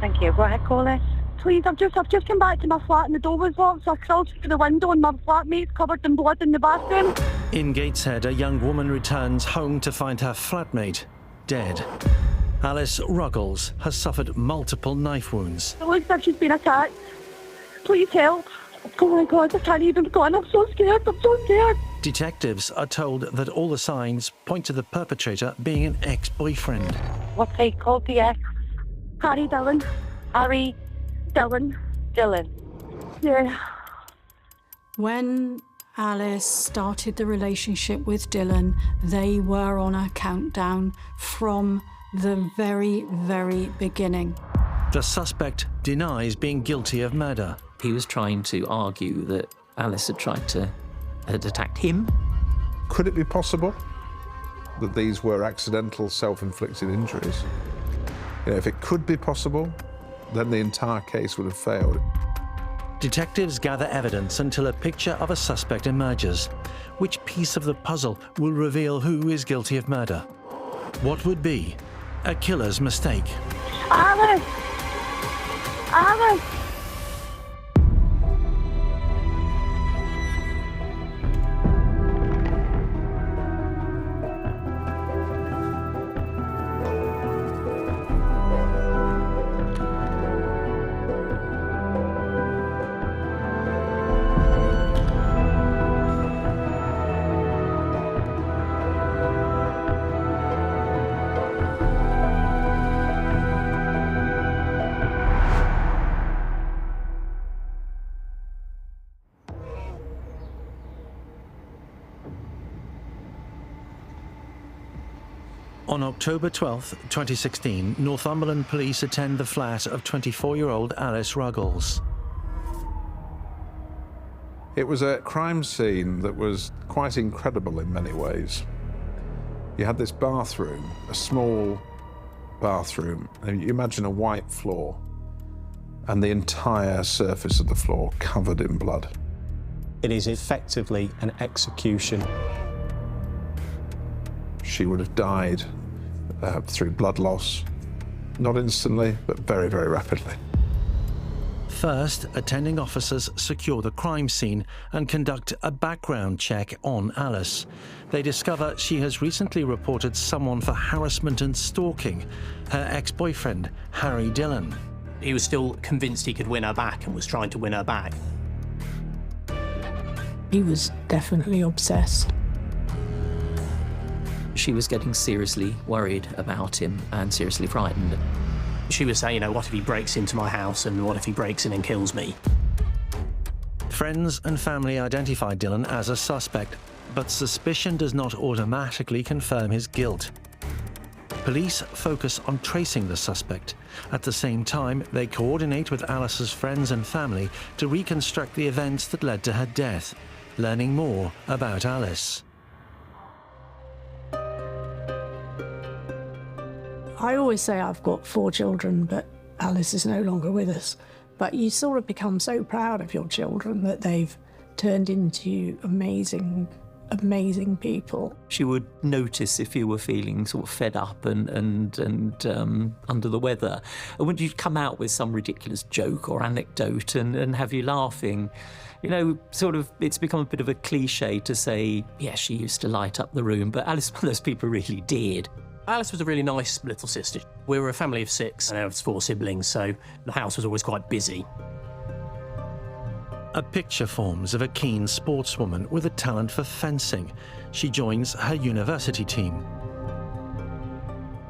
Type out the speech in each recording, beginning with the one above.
Thank you. Go ahead, caller. Please, I've just come back to my flat and the door was locked, so I crawled through the window and my flatmate's covered in blood in the bathroom. In Gateshead, a young woman returns home to find her flatmate dead. Alice Ruggles has suffered multiple knife wounds. It looks like she's been attacked. Please help. Oh my God, I can't even go on. I'm so scared. I'm so scared. Detectives are told that all the signs point to the perpetrator being an ex-boyfriend. What's he called, the ex? Harry Dillon. Harry Dillon. Dillon. Yeah. When Alice started the relationship with Dillon, they were on a countdown from the very, very beginning. The suspect denies being guilty of murder. He was trying to argue that Alice had attacked him. Could it be possible that these were accidental self-inflicted injuries? If it could be possible, then the entire case would have failed. Detectives gather evidence until a picture of a suspect emerges. Which piece of the puzzle will reveal who is guilty of murder? What would be a killer's mistake? Alice! Alice! On October 12, 2016, Northumberland police attend the flat of 24-year-old Alice Ruggles. It was a crime scene that was quite incredible in many ways. You had this bathroom, a small bathroom, and you imagine a white floor, and the entire surface of the floor covered in blood. It is effectively an execution. She would have died through blood loss, not instantly, but very, very rapidly. First, attending officers secure the crime scene and conduct a background check on Alice. They discover she has recently reported someone for harassment and stalking, her ex-boyfriend, Harry Dillon. He was still convinced he could win her back and was trying to win her back. He was definitely obsessed. She was getting seriously worried about him and seriously frightened. She was saying, what if he breaks into my house and what if he breaks in and kills me? Friends and family identified Dillon as a suspect, but suspicion does not automatically confirm his guilt. Police focus on tracing the suspect. At the same time, they coordinate with Alice's friends and family to reconstruct the events that led to her death, learning more about Alice. I always say I've got 4 children, but Alice is no longer with us. But you sort of become so proud of your children that they've turned into amazing, amazing people. She would notice if you were feeling sort of fed up and under the weather. And when you'd come out with some ridiculous joke or anecdote and have you laughing, you know, sort of, it's become a bit of a cliche to say, yeah, she used to light up the room, but Alice, one of those people really did. Alice was a really nice little sister. We were a family of 6 and there was 4 siblings, so the house was always quite busy. A picture forms of a keen sportswoman with a talent for fencing. She joins her university team.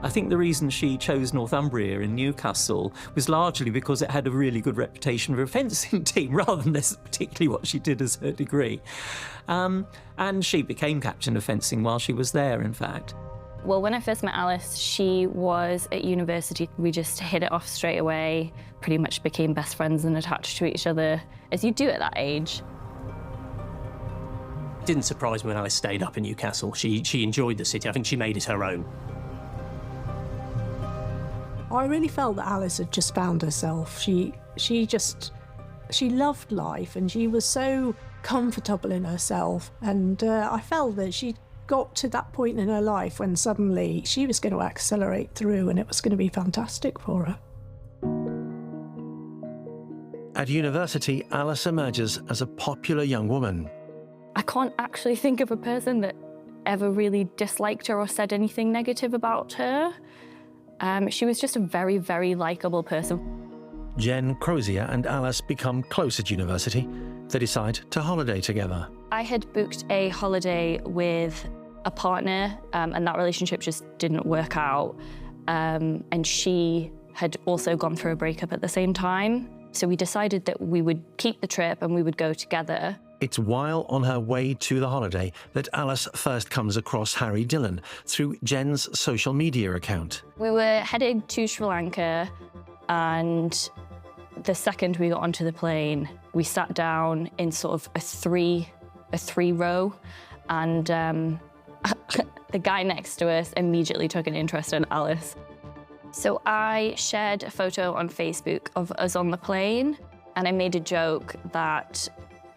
I think the reason she chose Northumbria in Newcastle was largely because it had a really good reputation for a fencing team, rather than particularly what she did as her degree. And she became captain of fencing while she was there, in fact. Well, when I first met Alice, she was at university. We just hit it off straight away, pretty much became best friends and attached to each other, as you do at that age. It didn't surprise me when Alice stayed up in Newcastle. She enjoyed the city. I think she made it her own. I really felt that Alice had just found herself. She loved life and she was so comfortable in herself. And I felt that she got to that point in her life when suddenly she was going to accelerate through and it was going to be fantastic for her. At university, Alice emerges as a popular young woman. I can't actually think of a person that ever really disliked her or said anything negative about her. She was just a very, very likeable person. Jen Crozier and Alice become close at university. They decide to holiday together. I had booked a holiday with a partner, and that relationship just didn't work out. And she had also gone through a breakup at the same time. So we decided that we would keep the trip and we would go together. It's while on her way to the holiday that Alice first comes across Harry Dhillon through Jen's social media account. We were heading to Sri Lanka, and the second we got onto the plane, we sat down in sort of a three row, and the guy next to us immediately took an interest in Alice. So I shared a photo on Facebook of us on the plane, and I made a joke that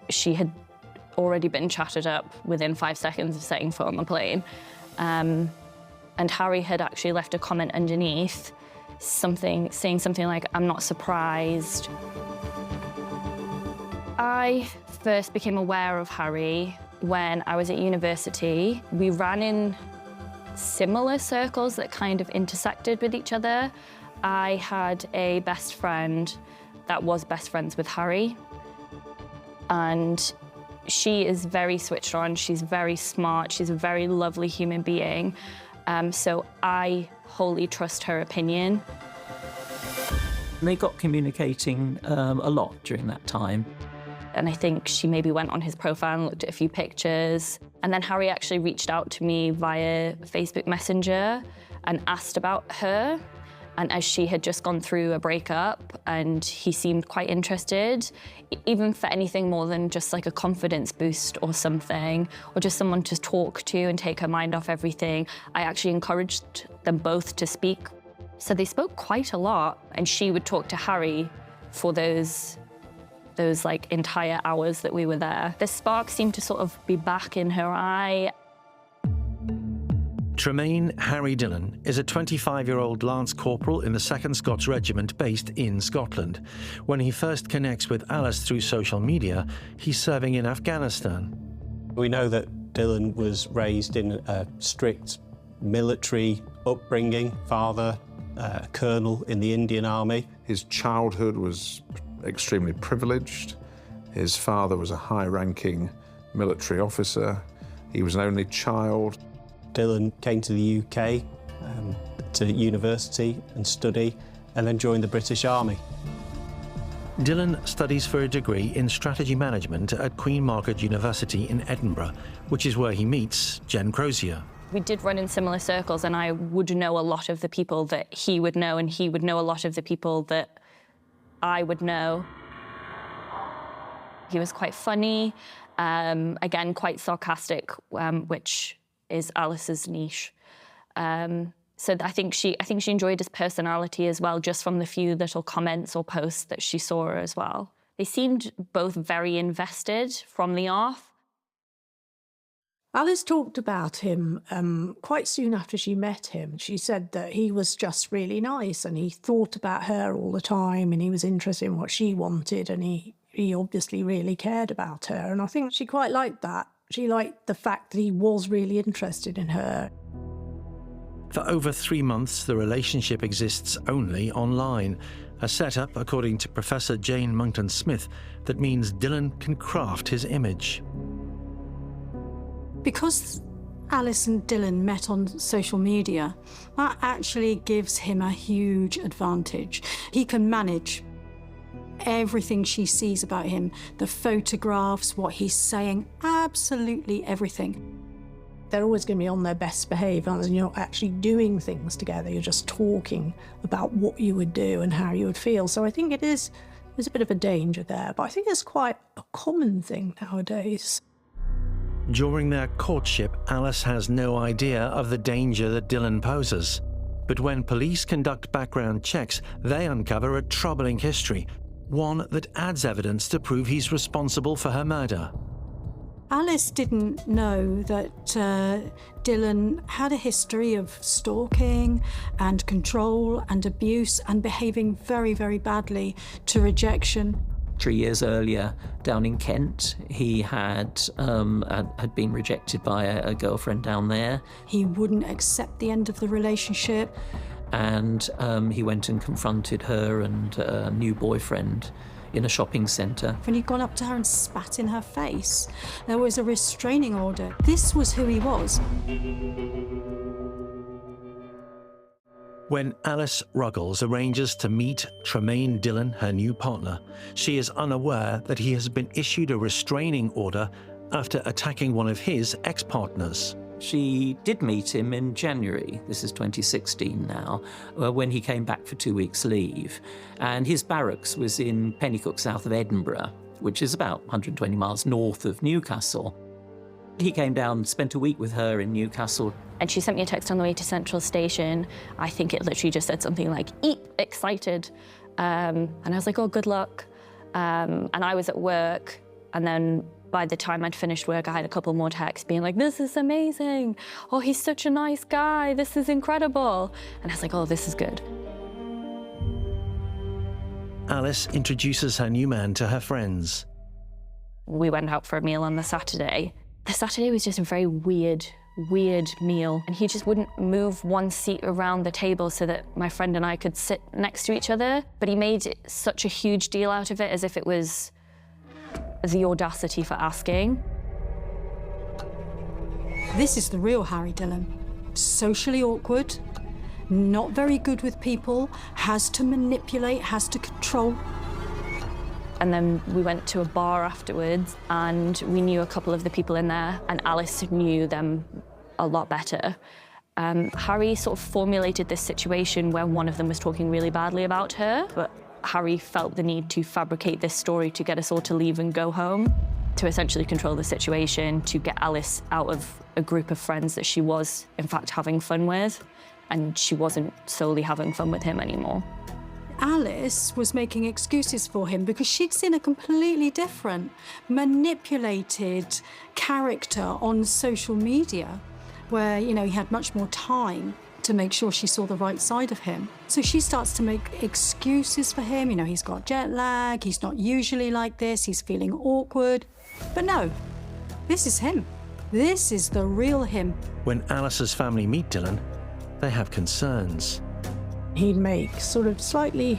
she had already been chatted up within 5 seconds of setting foot on the plane. And Harry had actually left a comment underneath, saying something like, "I'm not surprised." I first became aware of Harry when I was at university. We ran in similar circles that kind of intersected with each other. I had a best friend that was best friends with Harry, and she is very switched on, she's very smart, she's a very lovely human being, so I wholly trust her opinion. They got communicating a lot during that time. And I think she maybe went on his profile and looked at a few pictures. And then Harry actually reached out to me via Facebook Messenger and asked about her. And as she had just gone through a breakup, and he seemed quite interested, even for anything more than just like a confidence boost or something, or just someone to talk to and take her mind off everything, I actually encouraged them both to speak. So they spoke quite a lot, and she would talk to Harry for those like entire hours that we were there. The spark seemed to sort of be back in her eye. Trimaan Harry Dhillon is a 25-year-old Lance Corporal in the 2nd Scots Regiment based in Scotland. When he first connects with Alice through social media, he's serving in Afghanistan. We know that Dhillon was raised in a strict military upbringing, father, colonel in the Indian Army. His childhood was extremely privileged. His father was a high-ranking military officer. He was an only child. Dhillon came to the UK to university and study, and then joined the British Army. Dhillon studies for a degree in strategy management at Queen Margaret University in Edinburgh, which is where he meets Jen Crozier. We did run in similar circles, and I would know a lot of the people that he would know, and he would know a lot of the people that I would know. He was quite funny, again, quite sarcastic, which is Alice's niche. So I think she enjoyed his personality as well, just from the few little comments or posts that she saw as well. They seemed both very invested from the off. Alice talked about him quite soon after she met him. She said that he was just really nice, and he thought about her all the time, and he was interested in what she wanted, and he obviously really cared about her. And I think she quite liked that. She liked the fact that he was really interested in her. For over 3 months, the relationship exists only online, a setup, according to Professor Jane Monckton-Smith, that means Dhillon can craft his image. Because Alice and Dhillon met on social media, that actually gives him a huge advantage. He can manage everything she sees about him, the photographs, what he's saying, absolutely everything. They're always going to be on their best behaviour, and you're not actually doing things together. You're just talking about what you would do and how you would feel. So I think there's a bit of a danger there, but I think it's quite a common thing nowadays. During their courtship, Alice has no idea of the danger that Dhillon poses. But when police conduct background checks, they uncover a troubling history, one that adds evidence to prove he's responsible for her murder. Alice didn't know that Dhillon had a history of stalking and control and abuse and behaving very, very badly to rejection. 3 years earlier, down in Kent, he had been rejected by a girlfriend down there. He wouldn't accept the end of the relationship. And he went and confronted her and a new boyfriend in a shopping centre. When he'd gone up to her and spat in her face, there was a restraining order. This was who he was. When Alice Ruggles arranges to meet Trimaan Dhillon, her new partner, she is unaware that he has been issued a restraining order after attacking one of his ex-partners. She did meet him in January, this is 2016 now, when he came back for 2 weeks' leave. And his barracks was in Pennycook, south of Edinburgh, which is about 120 miles north of Newcastle. He came down, spent a week with her in Newcastle. And she sent me a text on the way to Central Station. I think it literally just said something like, "Eat, excited." And I was like, "Oh, good luck." And I was at work, and then by the time I'd finished work, I had a couple more texts being like, "This is amazing. Oh, he's such a nice guy. This is incredible." And I was like, "Oh, this is good." Alice introduces her new man to her friends. We went out for a meal on the Saturday. The Saturday was just a very weird meal. And he just wouldn't move one seat around the table so that my friend and I could sit next to each other. But he made such a huge deal out of it, as if it was the audacity for asking. This is the real Harry Dhillon. Socially awkward, not very good with people, has to manipulate, has to control. And then we went to a bar afterwards, and we knew a couple of the people in there, and Alice knew them a lot better. Harry sort of formulated this situation where one of them was talking really badly about her, but Harry felt the need to fabricate this story to get us all to leave and go home, to essentially control the situation, to get Alice out of a group of friends that she was, in fact, having fun with, and she wasn't solely having fun with him anymore. Alice was making excuses for him because she'd seen a completely different, manipulated character on social media where, you know, he had much more time to make sure she saw the right side of him. So she starts to make excuses for him. You know, he's got jet lag, he's not usually like this, he's feeling awkward. But no, this is him. This is the real him. When Alice's family meet Dhillon, they have concerns. He'd make sort of slightly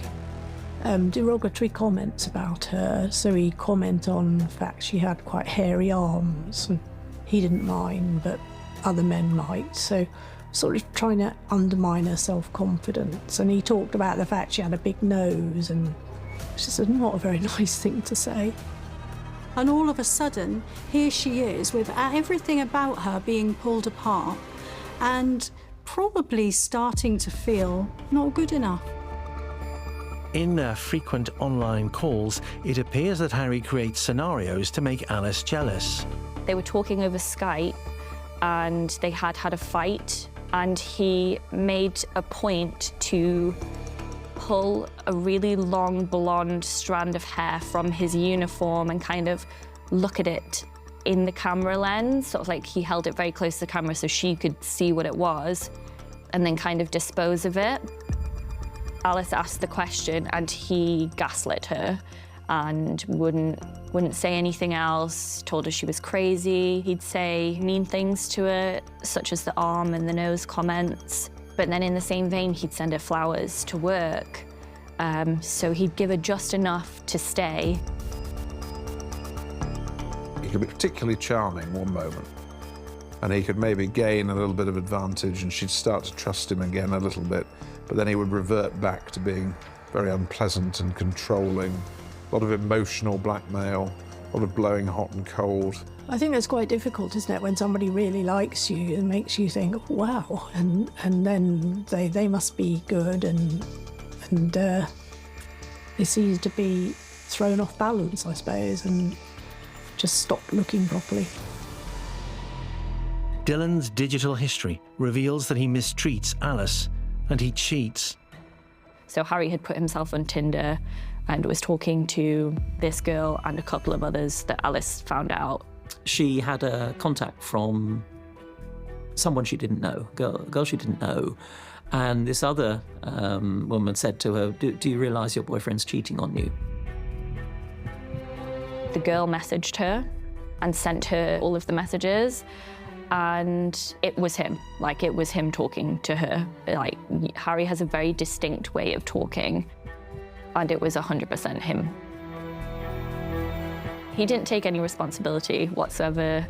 derogatory comments about her. So he'd comment on the fact she had quite hairy arms, and he didn't mind, but other men might. So sort of trying to undermine her self-confidence. And he talked about the fact she had a big nose, and it's just not a very nice thing to say. And all of a sudden, here she is with everything about her being pulled apart, and probably starting to feel not good enough. In their frequent online calls, it appears that Harry creates scenarios to make Alice jealous. They were talking over Skype, and they had had a fight, and he made a point to pull a really long blonde strand of hair from his uniform and kind of look at it in the camera lens, sort of like he held it very close to the camera so she could see what it was, and then kind of dispose of it. Alice asked the question, and he gaslit her and wouldn't say anything else, told her she was crazy. He'd say mean things to her, such as the arm and the nose comments. But then in the same vein, he'd send her flowers to work. So he'd give her just enough to stay. He could be particularly charming one moment, and he could maybe gain a little bit of advantage, and she'd start to trust him again a little bit, but then he would revert back to being very unpleasant and controlling. A lot of emotional blackmail, a lot of blowing hot and cold. I think it's quite difficult, isn't it, when somebody really likes you and makes you think, oh, wow, and then they must be good, and it's easy to be thrown off balance, I suppose, and just stop looking properly. Dhillon's digital history reveals that he mistreats Alice, and he cheats. So Harry had put himself on Tinder and was talking to this girl and a couple of others that Alice found out. She had a contact from someone she didn't know, girl she didn't know. And this other woman said to her, do you realise your boyfriend's cheating on you? The girl messaged her and sent her all of the messages, and it was him. Like, it was him talking to her. Like, Harry has a very distinct way of talking, and it was 100% him. He didn't take any responsibility whatsoever.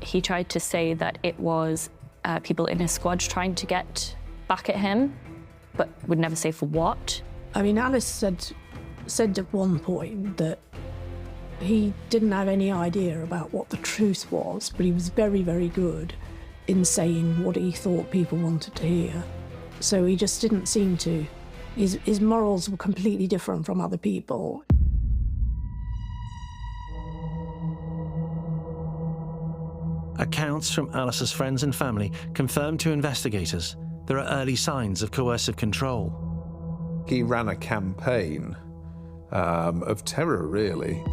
He tried to say that it was people in his squad trying to get back at him, but would never say for what. I mean, Alice said at one point that he didn't have any idea about what the truth was, but he was very, very good in saying what he thought people wanted to hear. So he just didn't seem to. His morals were completely different from other people. Accounts from Alice's friends and family confirmed to investigators there are early signs of coercive control. He ran a campaign of terror, really.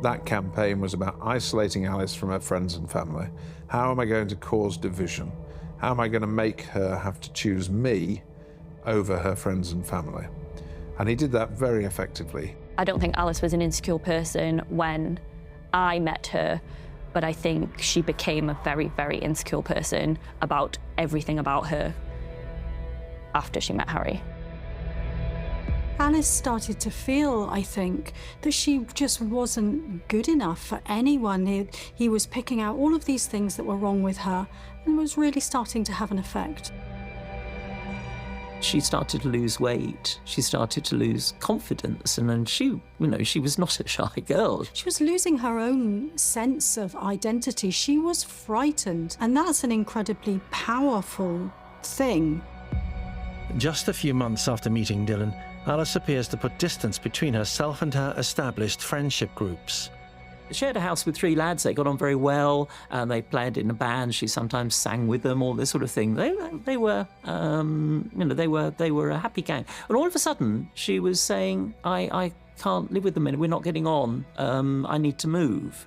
That campaign was about isolating Alice from her friends and family. How am I going to cause division? How am I going to make her have to choose me over her friends and family? And he did that very effectively. I don't think Alice was an insecure person when I met her, but I think she became a very, very insecure person about everything about her after she met Harry. Alice started to feel, I think, that she just wasn't good enough for anyone. He was picking out all of these things that were wrong with her, and it was really starting to have an effect. She started to lose weight. She started to lose confidence, and then she was not a shy girl. She was losing her own sense of identity. She was frightened, and that's an incredibly powerful thing. Just a few months after meeting Dhillon, Alice appears to put distance between herself and her established friendship groups. She shared a house with 3 lads. They got on very well. They played in a band. She sometimes sang with them, all this sort of thing. They were a happy gang. And all of a sudden, she was saying, "I can't live with them anymore. We're not getting on. I need to move."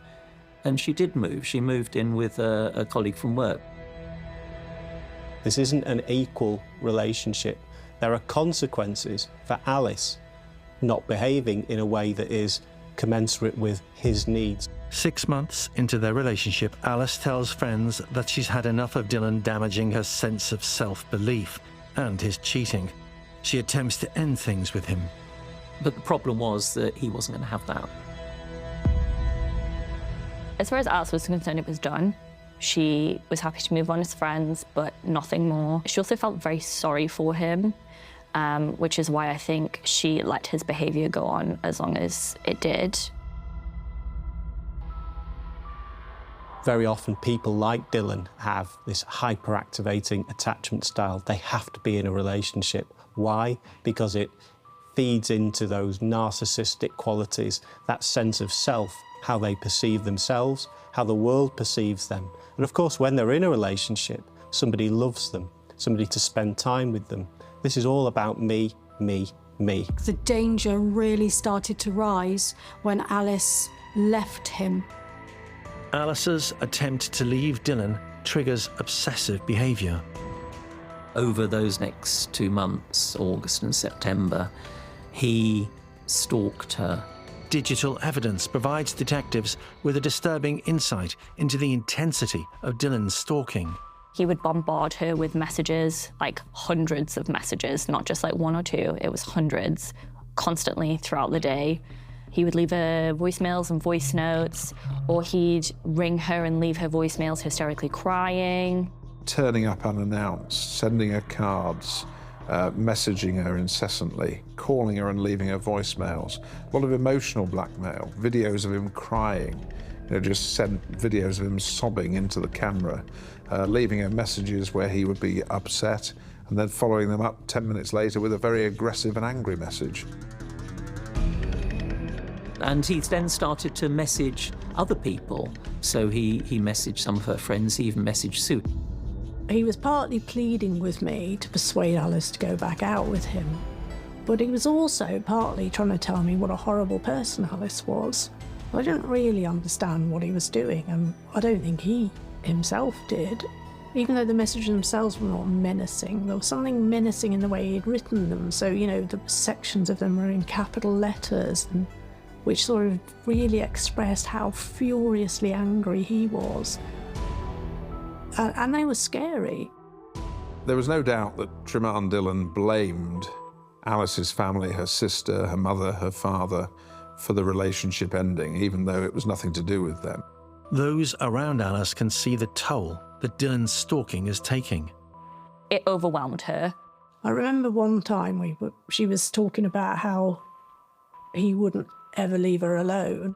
And she did move. She moved in with a colleague from work. This isn't an equal relationship. There are consequences for Alice not behaving in a way that is commensurate with his needs. 6 months into their relationship, Alice tells friends that she's had enough of Dhillon damaging her sense of self-belief and his cheating. She attempts to end things with him. But the problem was that he wasn't going to have that. As far as Alice was concerned, it was done. She was happy to move on as friends, but nothing more. She also felt very sorry for him, which is why I think she let his behaviour go on as long as it did. Very often people like Dhillon have this hyperactivating attachment style. They have to be in a relationship. Why? Because it feeds into those narcissistic qualities, that sense of self, how they perceive themselves, how the world perceives them. And of course, when they're in a relationship, somebody loves them, somebody to spend time with them. This is all about me, me, me. The danger really started to rise when Alice left him. Alice's attempt to leave Dhillon triggers obsessive behaviour. Over those next 2 months, August and September, he stalked her. Digital evidence provides detectives with a disturbing insight into the intensity of Dhillon's stalking. He would bombard her with messages, like hundreds of messages, not just like 1 or 2, it was hundreds, constantly throughout the day. He would leave her voicemails and voice notes, or he'd ring her and leave her voicemails hysterically crying. Turning up unannounced, sending her cards, messaging her incessantly, calling her and leaving her voicemails. A lot of emotional blackmail, videos of him crying, just sent videos of him sobbing into the camera, leaving her messages where he would be upset, and then following them up 10 minutes later with a very aggressive and angry message. And he then started to message other people. So he messaged some of her friends, he even messaged Sue. He was partly pleading with me to persuade Alice to go back out with him, but he was also partly trying to tell me what a horrible person Alice was. I didn't really understand what he was doing, and I don't think he himself did. Even though the messages themselves were not menacing, there was something menacing in the way he'd written them. So, the sections of them were in capital letters, and which sort of really expressed how furiously angry he was. And they were scary. There was no doubt that Trimaan Dhillon blamed Alice's family, her sister, her mother, her father, for the relationship ending, even though it was nothing to do with them. Those around Alice can see the toll that Dhillon's stalking is taking. It overwhelmed her. I remember one time she was talking about how he wouldn't ever leave her alone.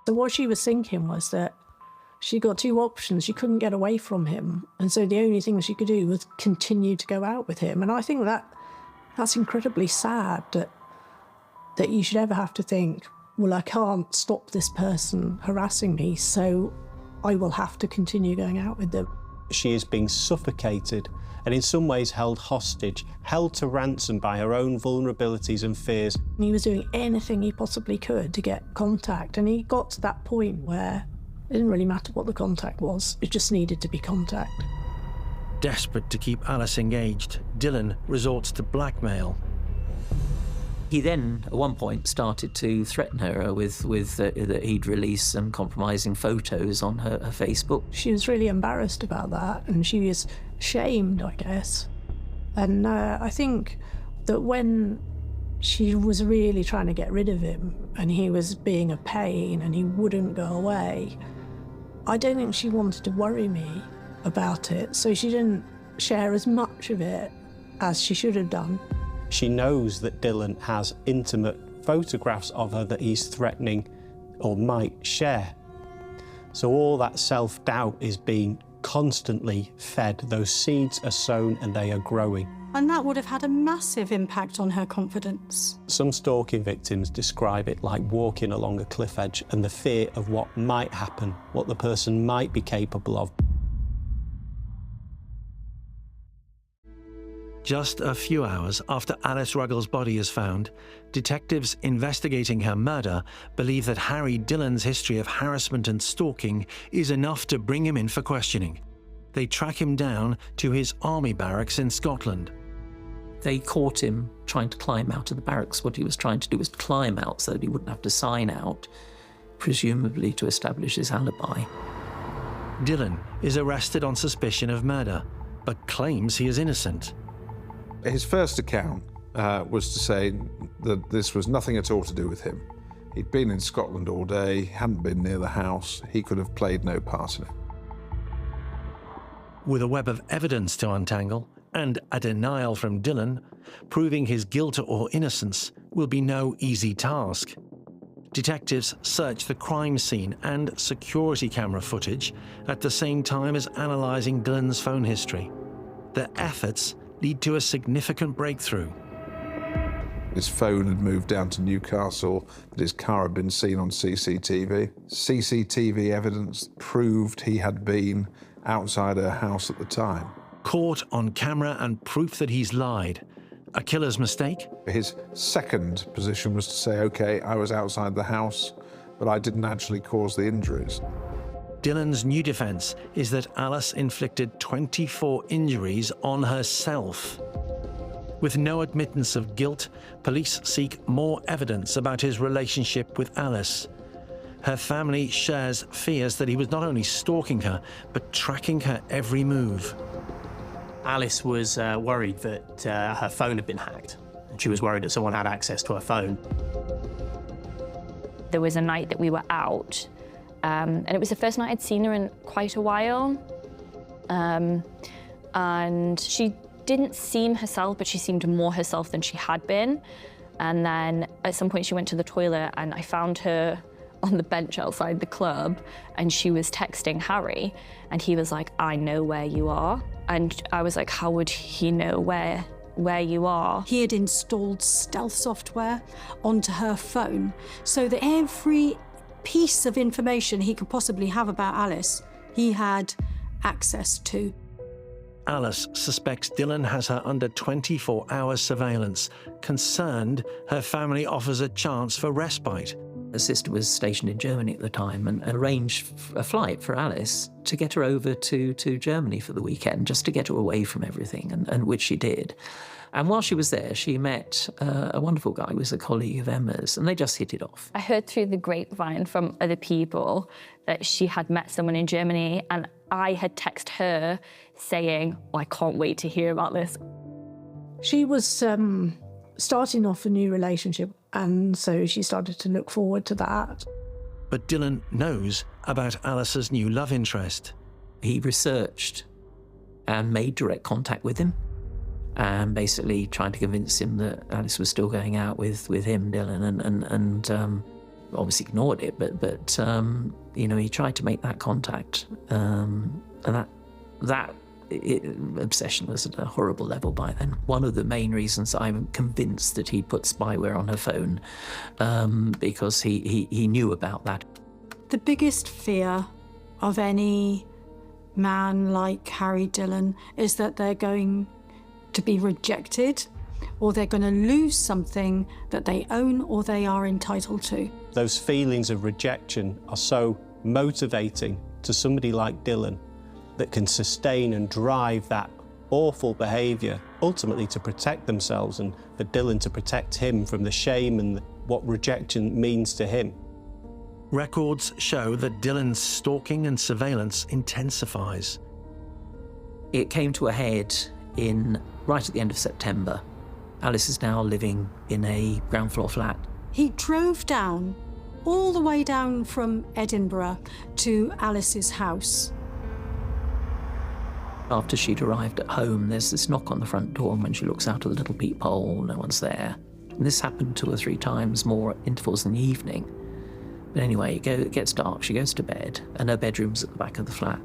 So what she was thinking was that she got two options. She couldn't get away from him, and so the only thing she could do was continue to go out with him. And I think that's incredibly sad that you should ever have to think, well, I can't stop this person harassing me, so I will have to continue going out with them. She is being suffocated and in some ways held hostage, held to ransom by her own vulnerabilities and fears. And he was doing anything he possibly could to get contact, and he got to that point where it didn't really matter what the contact was, it just needed to be contact. Desperate to keep Alice engaged, Dhillon resorts to blackmail. He then, at one point, started to threaten her with that he'd release some compromising photos on her Facebook. She was really embarrassed about that, and she was shamed, I guess. And I think that when she was really trying to get rid of him, and he was being a pain, and he wouldn't go away, I don't think she wanted to worry me about it, so she didn't share as much of it as she should have done. She knows that Dhillon has intimate photographs of her that he's threatening or might share. So all that self-doubt is being constantly fed. Those seeds are sown and they are growing. And that would have had a massive impact on her confidence. Some stalking victims describe it like walking along a cliff edge and the fear of what might happen, what the person might be capable of. Just a few hours after Alice Ruggles' body is found, detectives investigating her murder believe that Harry Dhillon's history of harassment and stalking is enough to bring him in for questioning. They track him down to his army barracks in Scotland. They caught him trying to climb out of the barracks. What he was trying to do was climb out so that he wouldn't have to sign out, presumably to establish his alibi. Dhillon is arrested on suspicion of murder, but claims he is innocent. His first account was to say that this was nothing at all to do with him. He'd been in Scotland all day, hadn't been near the house, he could have played no part in it. With a web of evidence to untangle and a denial from Dhillon, proving his guilt or innocence will be no easy task. Detectives search the crime scene and security camera footage at the same time as analysing Dhillon's phone history. Their efforts lead to a significant breakthrough. His phone had moved down to Newcastle, but his car had been seen on CCTV. CCTV evidence proved he had been outside her house at the time. Caught on camera and proof that he's lied. A killer's mistake? His second position was to say, OK, I was outside the house, but I didn't actually cause the injuries. Dhillon's new defence is that Alice inflicted 24 injuries on herself. With no admittance of guilt, police seek more evidence about his relationship with Alice. Her family shares fears that he was not only stalking her, but tracking her every move. Alice was worried that her phone had been hacked, and she was worried that someone had access to her phone. There was a night that we were out, and it was the first night I'd seen her in quite a while. And she didn't seem herself, but she seemed more herself than she had been. And then at some point she went to the toilet and I found her on the bench outside the club and she was texting Harry and he was like, I know where you are. And I was like, how would he know where you are? He had installed stealth software onto her phone so that every piece of information he could possibly have about Alice, he had access to. Alice suspects Dhillon has her under 24-hour surveillance. Concerned, her family offers a chance for respite. Her sister was stationed in Germany at the time and arranged a flight for Alice to get her over to Germany for the weekend, just to get her away from everything, and which she did. And while she was there, she met a wonderful guy who was a colleague of Emma's, and they just hit it off. I heard through the grapevine from other people that she had met someone in Germany, and I had texted her saying, oh, I can't wait to hear about this. She was starting off a new relationship, and so she started to look forward to that. But Dhillon knows about Alice's new love interest. He researched and made direct contact with him, and basically trying to convince him that Alice was still going out with him, Dhillon, and obviously ignored it, but you know, he tried to make that contact, and that obsession was at a horrible level by then. One of the main reasons I'm convinced that he put spyware on her phone, because he knew about that. The biggest fear of any man like Harry Dhillon is that they're going to be rejected, or they're going to lose something that they own or they are entitled to. Those feelings of rejection are so motivating to somebody like Dhillon that can sustain and drive that awful behaviour, ultimately to protect themselves and for Dhillon to protect him from the shame and what rejection means to him. Records show that Dhillon's stalking and surveillance intensifies. It came to a head right at the end of September. Alice is now living in a ground floor flat. He drove down, all the way down from Edinburgh to Alice's house. After she'd arrived at home, there's this knock on the front door, and when she looks out of the little peephole, no one's there. And this happened 2 or 3 times, more at intervals in the evening. But anyway, it gets dark, she goes to bed, and her bedroom's at the back of the flat.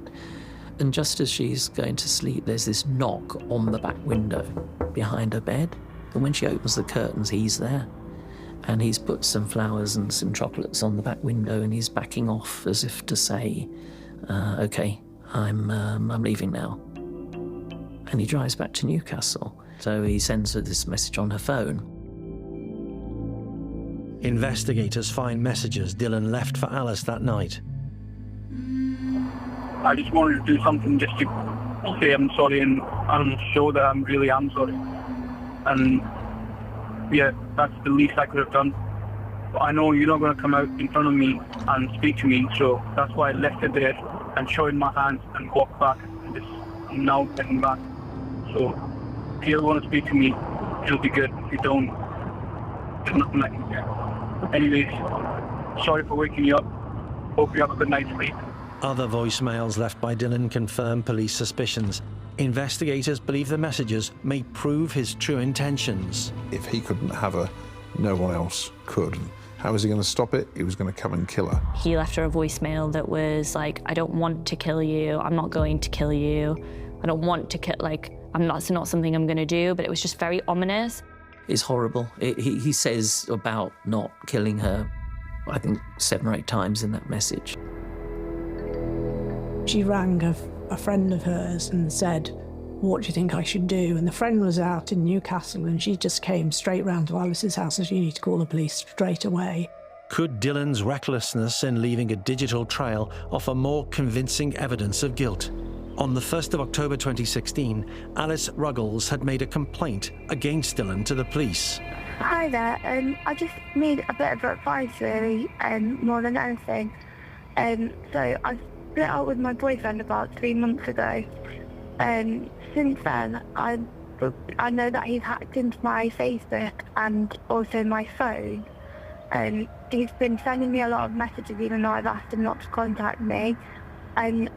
And just as she's going to sleep, there's this knock on the back window behind her bed. And when she opens the curtains, he's there. And he's put some flowers and some chocolates on the back window, and he's backing off as if to say, okay, I'm leaving now. And he drives back to Newcastle. So he sends her this message on her phone. Investigators find messages Dhillon left for Alice that night. I just wanted to do something just to say I'm sorry and show that I really am sorry. And yeah, that's the least I could have done. But I know you're not going to come out in front of me and speak to me, so that's why I left it there and showed my hands and walked back. And just now getting back. So if you want to speak to me, it'll be good. If you don't, there's nothing I can do. Anyways, sorry for waking you up. Hope you have a good night's sleep. Other voicemails left by Dhillon confirm police suspicions. Investigators believe the messages may prove his true intentions. If he couldn't have her, no one else could. How was he going to stop it? He was going to come and kill her. He left her a voicemail that was like, I don't want to kill you. I'm not going to kill you. I don't want to kill, it's not something I'm going to do, but it was just very ominous. It's horrible. He says about not killing her, I think 7 or 8 times in that message. She rang a friend of hers and said, what do you think I should do? And the friend was out in Newcastle, and she just came straight round to Alice's house and said, you need to call the police straight away. Could Dhillon's recklessness in leaving a digital trail offer more convincing evidence of guilt? On the 1st of October 2016, Alice Ruggles had made a complaint against Dhillon to the police. Hi there, I just need a bit of advice really, more than anything. So I split up with my boyfriend about 3 months ago. Since then, I know that he's hacked into my Facebook and also my phone. He's been sending me a lot of messages even though I've asked him not to contact me. And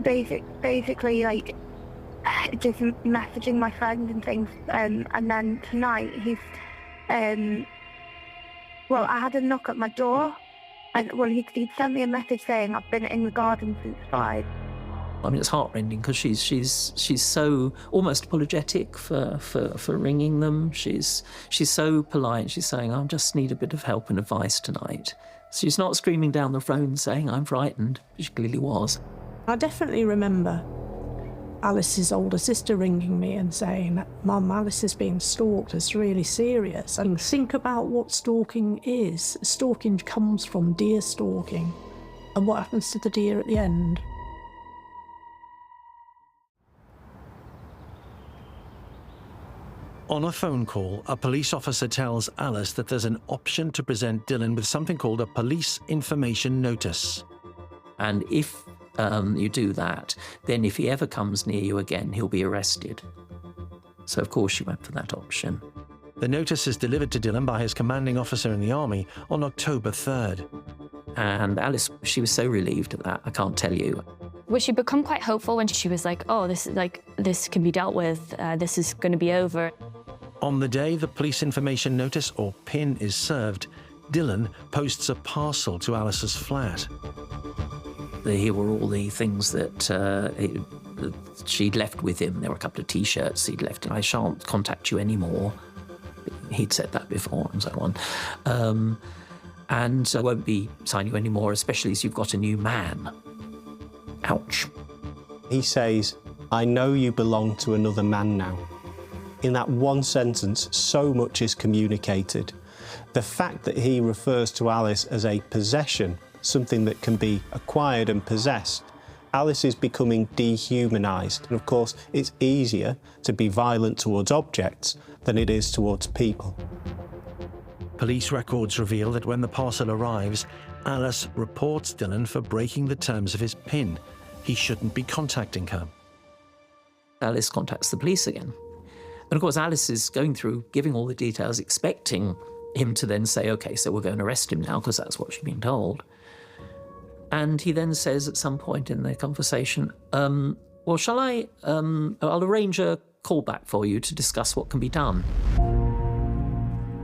basically like just messaging my friends and things. And then tonight he's, I had a knock at my door. And he'd sent me a message saying I've been in the garden since 5. I mean, it's heartrending because she's so almost apologetic for ringing them. She's so polite. She's saying, I just need a bit of help and advice tonight. She's not screaming down the phone saying, I'm frightened. She clearly was. I definitely remember Alice's older sister ringing me and saying, Mum, Alice is being stalked, it's really serious. And think about what stalking is. Stalking comes from deer stalking. And what happens to the deer at the end? On a phone call, a police officer tells Alice that there's an option to present Dhillon with something called a police information notice. And if you do that, then if he ever comes near you again, he'll be arrested. So, of course, she went for that option. The notice is delivered to Dhillon by his commanding officer in the army on October 3rd. And Alice, she was so relieved at that, I can't tell you. Well, she become quite hopeful when she was like, oh, this can be dealt with, this is going to be over. On the day the police information notice, or PIN, is served, Dhillon posts a parcel to Alice's flat. Here were all the things that she'd left with him. There were a couple of T-shirts he'd left. I shan't contact you anymore. He'd said that before and so on. And I won't be signing you anymore, especially as you've got a new man. Ouch. He says, I know you belong to another man now. In that one sentence, so much is communicated. The fact that he refers to Alice as a possession, something that can be acquired and possessed, Alice is becoming dehumanised. And of course, it's easier to be violent towards objects than it is towards people. Police records reveal that when the parcel arrives, Alice reports Dhillon for breaking the terms of his PIN. He shouldn't be contacting her. Alice contacts the police again. And of course, Alice is going through, giving all the details, expecting him to then say, OK, so we're going to arrest him now, because that's what she's been told. And he then says at some point in their conversation, well, shall I'll arrange a call back for you to discuss what can be done.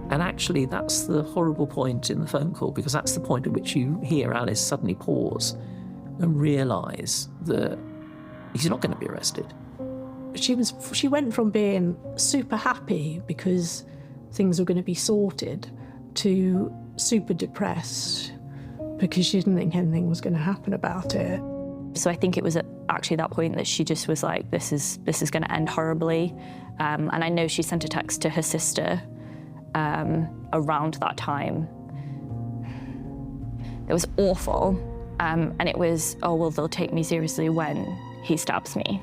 And actually, that's the horrible point in the phone call, because that's the point at which you hear Alice suddenly pause and realise that he's not going to be arrested. She went from being super happy because things were going to be sorted to super depressed because she didn't think anything was going to happen about it. So I think it was at actually that point that she just was like, this is going to end horribly. And I know she sent a text to her sister around that time. It was awful. And it was, oh, well, they'll take me seriously when he stabs me.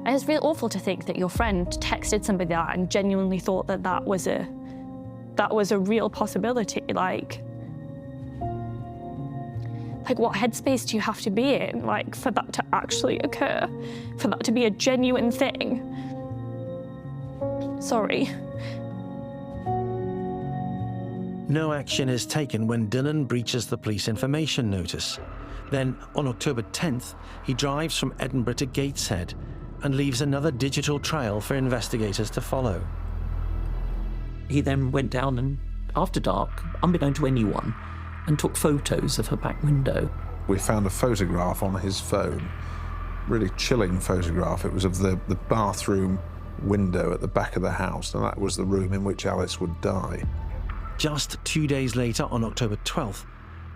And it's really awful to think that your friend texted somebody that and genuinely thought that that was a real possibility. Like what headspace do you have to be in, like, for that to actually occur, for that to be a genuine thing? Sorry. No action is taken when Dhillon breaches the police information notice. Then, on October 10th, he drives from Edinburgh to Gateshead and leaves another digital trail for investigators to follow. He then went down and, after dark, unbeknown to anyone, and took photos of her back window. We found a photograph on his phone, really chilling photograph. It was of the bathroom window at the back of the house, and that was the room in which Alice would die. Just 2 days later, on October 12th,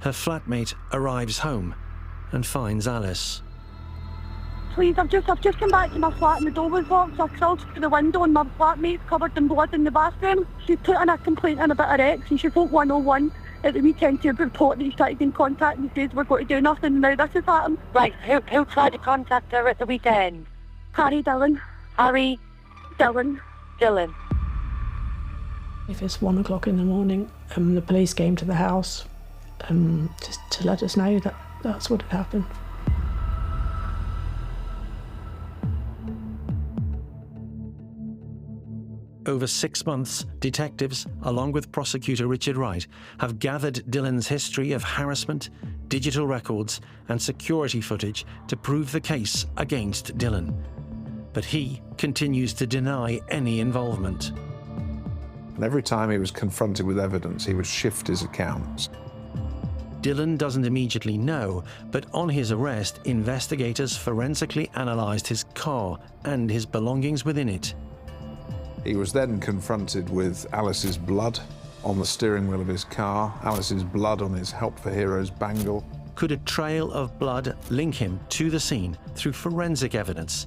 her flatmate arrives home and finds Alice. Please, I've just come back to my flat and the door was locked, so I crawled through the window and my flatmate's covered in blood in the bathroom. She's put in a complaint in about her ex and she phoned 101 at the weekend to report that he's tried to get in contact and says we're going to do nothing and now this has happened. Right, who tried to contact her at the weekend? Harry Dhillon. Harry Dhillon. Dhillon. If it's 1 o'clock in the morning, the police came to the house just to let us know that that's what had happened. Over 6 months, detectives, along with prosecutor Richard Wright, have gathered Dhillon's history of harassment, digital records, and security footage to prove the case against Dhillon. But he continues to deny any involvement. And every time he was confronted with evidence, he would shift his accounts. Dhillon doesn't immediately know, but on his arrest, investigators forensically analysed his car and his belongings within it. He was then confronted with Alice's blood on the steering wheel of his car, Alice's blood on his Help for Heroes bangle. Could a trail of blood link him to the scene through forensic evidence?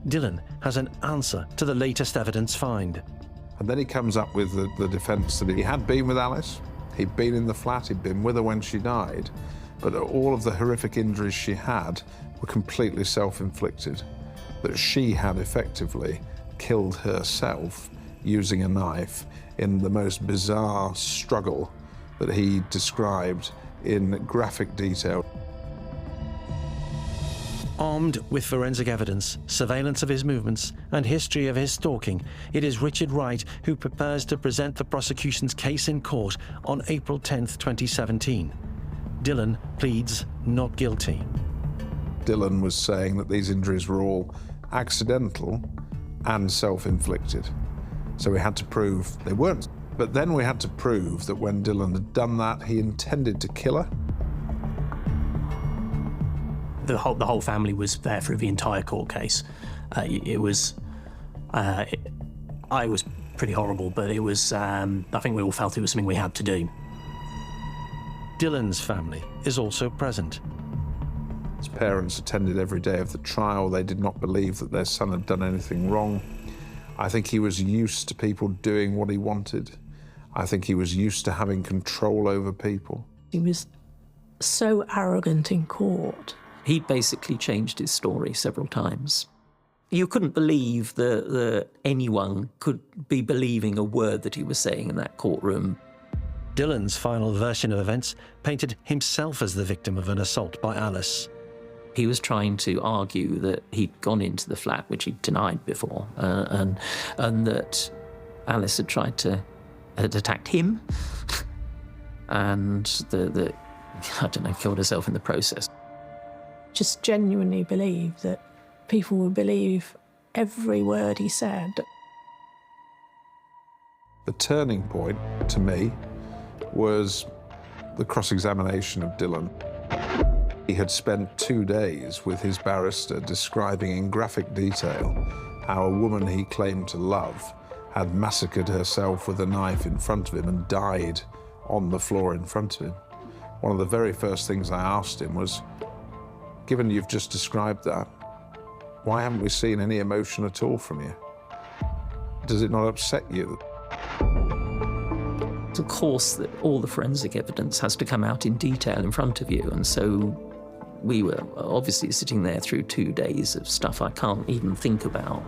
Dhillon has an answer to the latest evidence find. And then he comes up with the defence that he had been with Alice, he'd been in the flat, he'd been with her when she died, but all of the horrific injuries she had were completely self-inflicted, that she had effectively killed herself using a knife in the most bizarre struggle that he described in graphic detail. Armed with forensic evidence, surveillance of his movements, and history of his stalking, it is Richard Wright who prepares to present the prosecution's case in court on April 10, 2017. Dhillon pleads not guilty. Dhillon was saying that these injuries were all accidental and self-inflicted. So we had to prove they weren't. But then we had to prove that when Dhillon had done that, he intended to kill her. The whole family was there through the entire court case. It was pretty horrible, but it was, I think we all felt it was something we had to do. Dhillon's family is also present. His parents attended every day of the trial. They did not believe that their son had done anything wrong. I think he was used to people doing what he wanted. I think he was used to having control over people. He was so arrogant in court. He basically changed his story several times. You couldn't believe that anyone could be believing a word that he was saying in that courtroom. Dhillon's final version of events painted himself as the victim of an assault by Alice. He was trying to argue that he'd gone into the flat, which he'd denied before, and that Alice had attacked him, and that I don't know, killed herself in the process. Just genuinely believe that people would believe every word he said. The turning point, to me, was the cross-examination of Dhillon. He had spent 2 days with his barrister describing in graphic detail how a woman he claimed to love had massacred herself with a knife in front of him and died on the floor in front of him. One of the very first things I asked him was, given you've just described that, why haven't we seen any emotion at all from you? Does it not upset you? Of course, that all the forensic evidence has to come out in detail in front of you, and so we were obviously sitting there through 2 days of stuff I can't even think about.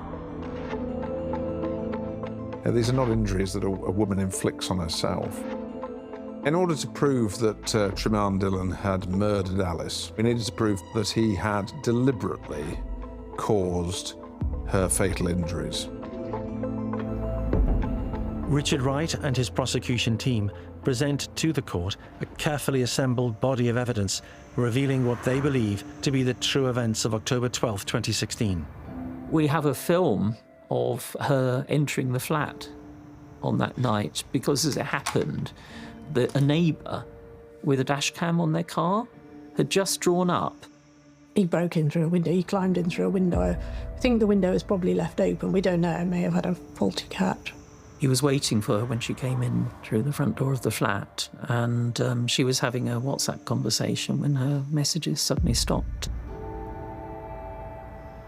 Now, these are not injuries that a woman inflicts on herself. In order to prove that Trimaan Dhillon had murdered Alice, we needed to prove that he had deliberately caused her fatal injuries. Richard Wright and his prosecution team present to the court a carefully assembled body of evidence revealing what they believe to be the true events of October 12, 2016. We have a film of her entering the flat on that night because, as it happened, a neighbour with a dash cam on their car had just drawn up. He broke in through a window, he climbed in through a window. I think the window was probably left open, we don't know, it may have had a faulty catch. He was waiting for her when she came in through the front door of the flat, and she was having a WhatsApp conversation when her messages suddenly stopped.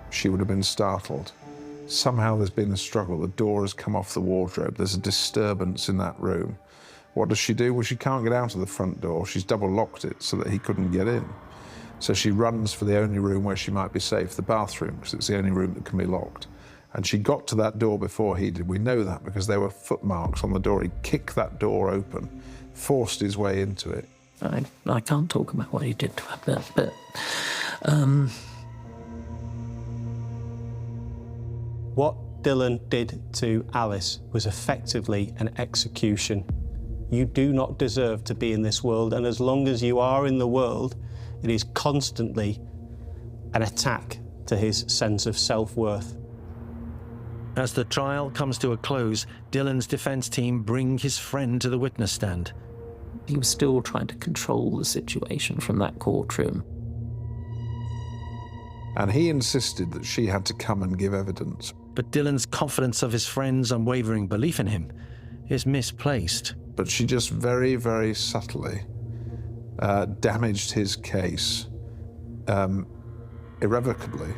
She would have been startled. Somehow there's been a struggle. The door has come off the wardrobe. There's a disturbance in that room. What does she do? Well, she can't get out of the front door. She's double locked it so that he couldn't get in. So she runs for the only room where she might be safe, the bathroom, because it's the only room that can be locked. And she got to that door before he did. We know that because there were footmarks on the door. He kicked that door open, forced his way into it. I can't talk about what he did to her, but What Dhillon did to Alice was effectively an execution. You do not deserve to be in this world, and as long as you are in the world, it is constantly an attack to his sense of self-worth. As the trial comes to a close, Dhillon's defence team bring his friend to the witness stand. he was still trying to control the situation from that courtroom. And he insisted that she had to come and give evidence. But Dhillon's confidence of his friend's unwavering belief in him is misplaced. But she just very, very subtly damaged his case irrevocably.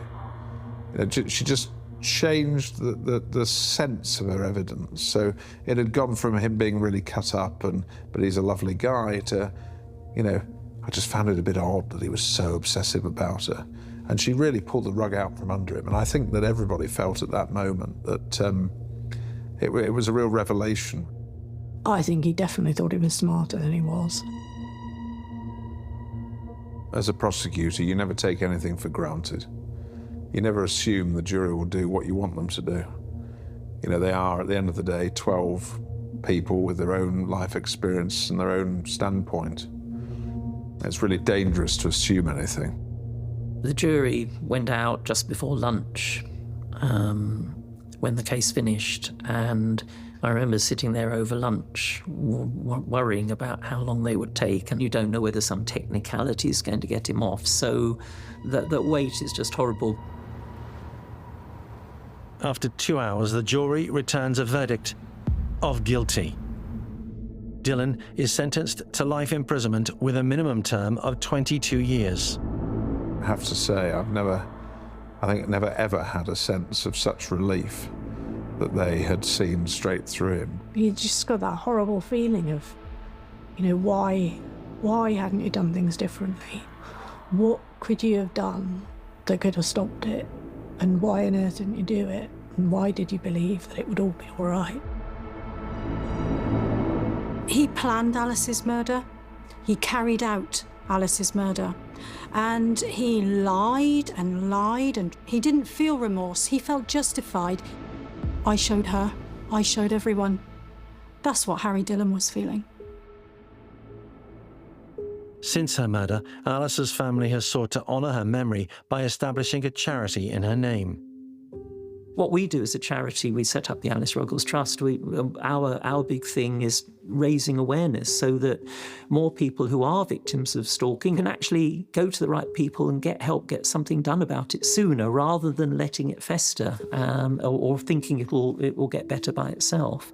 She just changed the sense of her evidence. So it had gone from him being really cut up but he's a lovely guy to, I just found it a bit odd that he was so obsessive about her. And she really pulled the rug out from under him. And I think that everybody felt at that moment that It was a real revelation. I think he definitely thought he was smarter than he was. As a prosecutor, you never take anything for granted. You never assume the jury will do what you want them to do. You know, they are, at the end of the day, 12 people with their own life experience and their own standpoint. It's really dangerous to assume anything. The jury went out just before lunch when the case finished, and I remember sitting there over lunch worrying about how long they would take, and you don't know whether some technicality is going to get him off, so that wait is just horrible. After 2 hours, the jury returns a verdict of guilty. Dhillon is sentenced to life imprisonment with a minimum term of 22 years. I have to say, I've never ever had a sense of such relief that they had seen straight through him. You just got that horrible feeling of, you know, why hadn't you done things differently? What could you have done that could have stopped it? And why on earth didn't you do it? And why did you believe that it would all be all right? He planned Alice's murder. He carried out Alice's murder. And he lied and lied, and he didn't feel remorse. He felt justified. I showed her. I showed everyone. That's what Harry Dhillon was feeling. Since her murder, Alice's family has sought to honour her memory by establishing a charity in her name. What we do as a charity, we set up the Alice Ruggles Trust. Our big thing is raising awareness so that more people who are victims of stalking can actually go to the right people and get help, get something done about it sooner, rather than letting it fester or thinking it will get better by itself.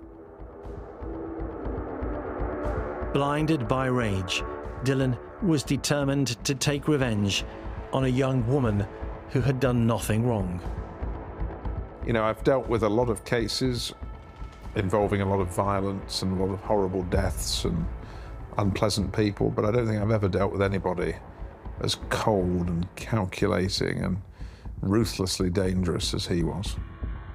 Blinded by rage, Dhillon was determined to take revenge on a young woman who had done nothing wrong. You know, I've dealt with a lot of cases involving a lot of violence and a lot of horrible deaths and unpleasant people, but I don't think I've ever dealt with anybody as cold and calculating and ruthlessly dangerous as he was.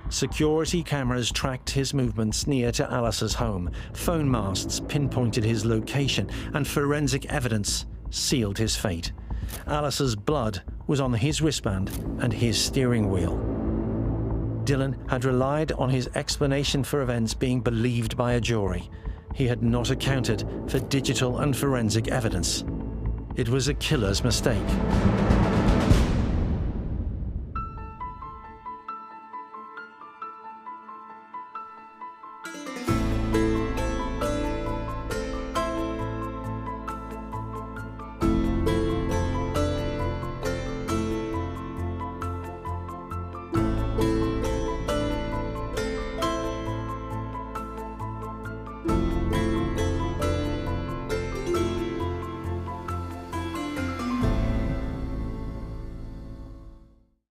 Security cameras tracked his movements near to Alice's home. Phone masts pinpointed his location, and forensic evidence sealed his fate. Alice's blood was on his wristband and his steering wheel. Dhillon had relied on his explanation for events being believed by a jury. He had not accounted for digital and forensic evidence. It was a killer's mistake.